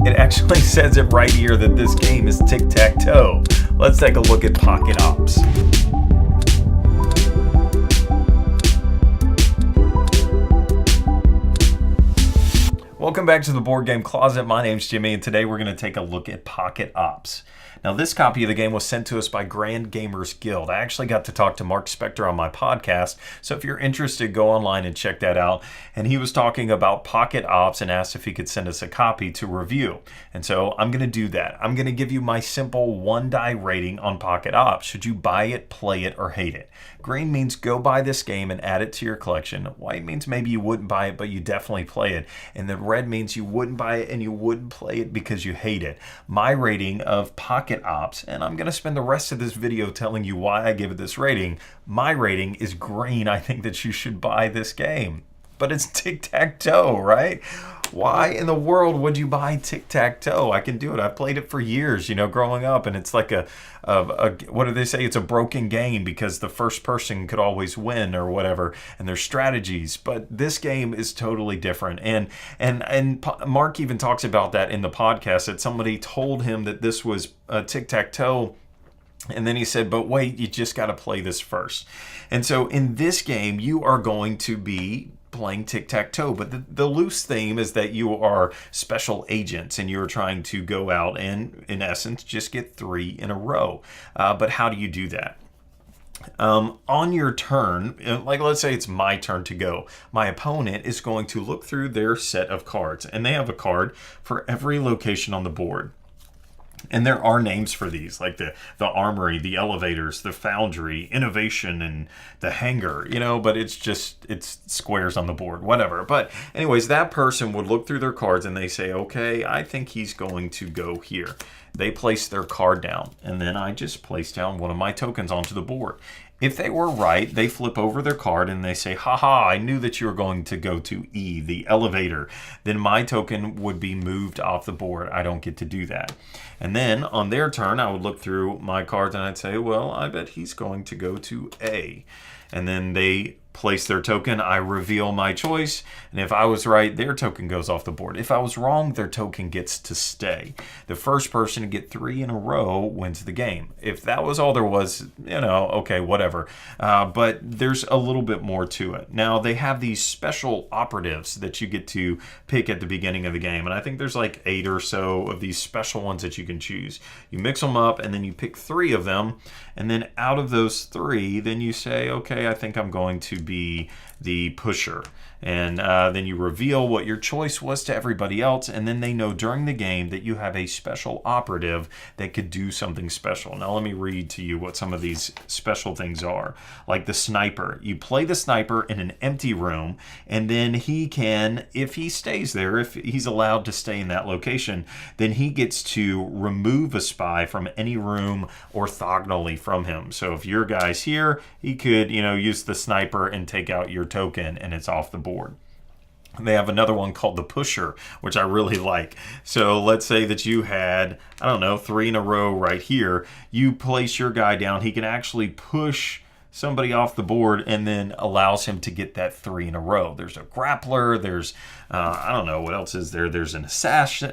It actually says it right here that this game is tic-tac-toe. Let's take a look at Pocket Ops. Welcome back to the Board Game Closet. My name's Jimmy, and today we're going to take a look at Pocket Ops. Now, this copy of the game was sent to us by Grand Gamers Guild. I actually got to talk to Mark Spector on my podcast, so if you're interested, go online and check that out. And he was talking about Pocket Ops and asked if he could send us a copy to review. And so I'm going to do that. I'm going to give you my simple one-die rating on Pocket Ops. Should you buy it, play it, or hate it? Green means go buy this game and add it to your collection. White means maybe you wouldn't buy it, but you definitely play it. And then red means you wouldn't buy it and you wouldn't play it because you hate it. My rating of Pocket Ops, and I'm going to spend the rest of this video telling you why I give it this rating. My rating is green. I think that you should buy this game. But it's tic-tac-toe, right? Why in the world would you buy tic-tac-toe? I can do it. I've played it for years, growing up, and it's like a what do they say? It's a broken game because the first person could always win or whatever, and there's strategies. But this game is totally different, and Mark even talks about that in the podcast, that somebody told him that this was a tic-tac-toe. And then he said, but wait, you just got to play this first. And so in this game, you are going to be playing tic-tac-toe, but the loose theme is that you are special agents and you're trying to go out and, in essence, just get 3 in a row. But how do you do that? On your turn, like let's say it's my turn to go, my opponent is going to look through their set of cards, and they have a card for every location on the board. And there are names for these, like the armory, the elevators, the foundry, innovation, and the hangar, but it's squares on the board, whatever. But anyways, that person would look through their cards and they say, okay, I think he's going to go here. They place their card down, and then I just place down one of my tokens onto the board. If they were right, they flip over their card and they say, haha, I knew that you were going to go to E, the elevator. Then my token would be moved off the board. I don't get to do that. And then on their turn, I would look through my cards and I'd say, well, I bet he's going to go to A. And then they place their token, I reveal my choice, and if I was right, their token goes off the board. If I was wrong, their token gets to stay. The first person to get 3 in a row wins the game. If that was all there was, okay, whatever. But there's a little bit more to it. Now, they have these special operatives that you get to pick at the beginning of the game, and I think there's like 8 or so of these special ones that you can choose. You mix them up, and then you pick 3 of them, and then out of those 3, then you say, okay, I think I'm going to be the pusher. And then you reveal what your choice was to everybody else, and then they know during the game that you have a special operative that could do something special. Now let me read to you what some of these special things are. Like the sniper. You play the sniper in an empty room, and then he can, if he stays there, if he's allowed to stay in that location, then he gets to remove a spy from any room orthogonally from him. So if your guy's here, he could, use the sniper and take out your token, and it's off the board. They have another one called the pusher, which I really like. So let's say that you had, 3 in a row right here. You place your guy down. He can actually push somebody off the board and then allows him to get that 3 in a row. There's a grappler. There's, what else is there? There's an assassin,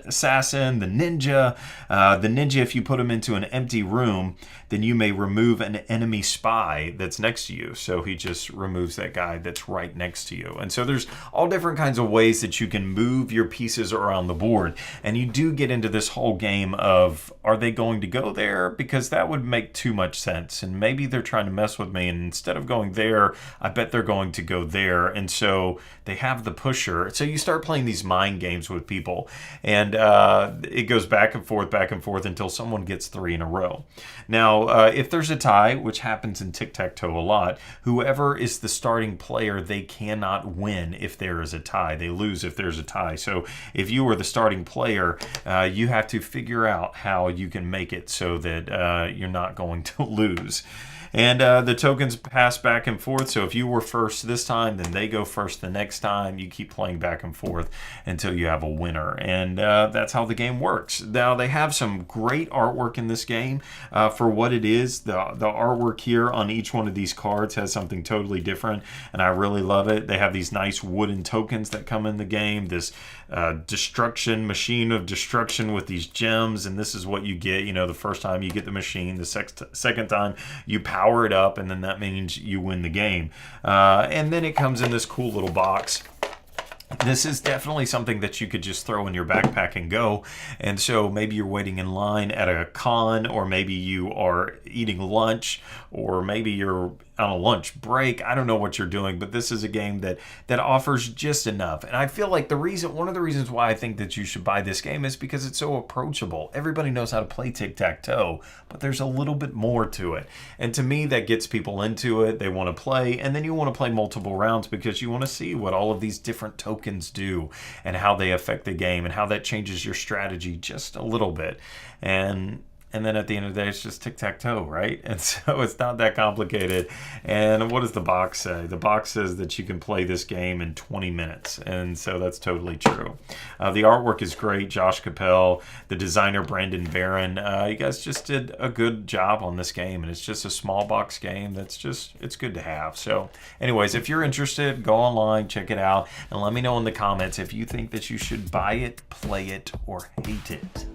the ninja. The ninja, if you put him into an empty room, then you may remove an enemy spy that's next to you. So he just removes that guy that's right next to you. And so there's all different kinds of ways that you can move your pieces around the board. And you do get into this whole game of, are they going to go there? Because that would make too much sense. And maybe they're trying to mess with me. And instead of going there, I bet they're going to go there. And so they have the pusher. So you start playing these mind games with people. And it goes back and forth until someone gets 3 in a row. Now, if there's a tie, which happens in tic-tac-toe a lot, whoever is the starting player, they cannot win if there is a tie. They lose if there's a tie. So if you were the starting player, you have to figure out how you can make it so that you're not going to lose. And the tokens pass back and forth. So if you were first this time, then they go first the next time. You keep playing back and forth until you have a winner. And that's how the game works. Now, they have some great artwork in this game for what it is. The artwork here on each one of these cards has something totally different, and I really love it. They have these nice wooden tokens that come in the game, this destruction machine of destruction with these gems, and this is what you get. You know, the first time you get the machine, the second time you power it up, and then that means you win the game. And then it comes in this cool little box. This is definitely something that you could just throw in your backpack and go. And so maybe you're waiting in line at a con, or maybe you are eating lunch, or maybe you're on a lunch break. I don't know what you're doing, but this is a game that offers just enough. And I feel like one of the reasons why I think that you should buy this game is because it's so approachable. Everybody knows how to play tic-tac-toe, but there's a little bit more to it. And to me, that gets people into it. They want to play, and then you want to play multiple rounds because you want to see what all of these different tokens do and how they affect the game and how that changes your strategy just a little bit. And then at the end of the day, it's just tic-tac-toe, right? And so it's not that complicated. And what does the box say? The box says that you can play this game in 20 minutes. And so that's totally true. The artwork is great. Josh Capel, the designer Brandon Barron. You guys just did a good job on this game. And it's just a small box game it's good to have. So anyways, if you're interested, go online, check it out. And let me know in the comments if you think that you should buy it, play it, or hate it.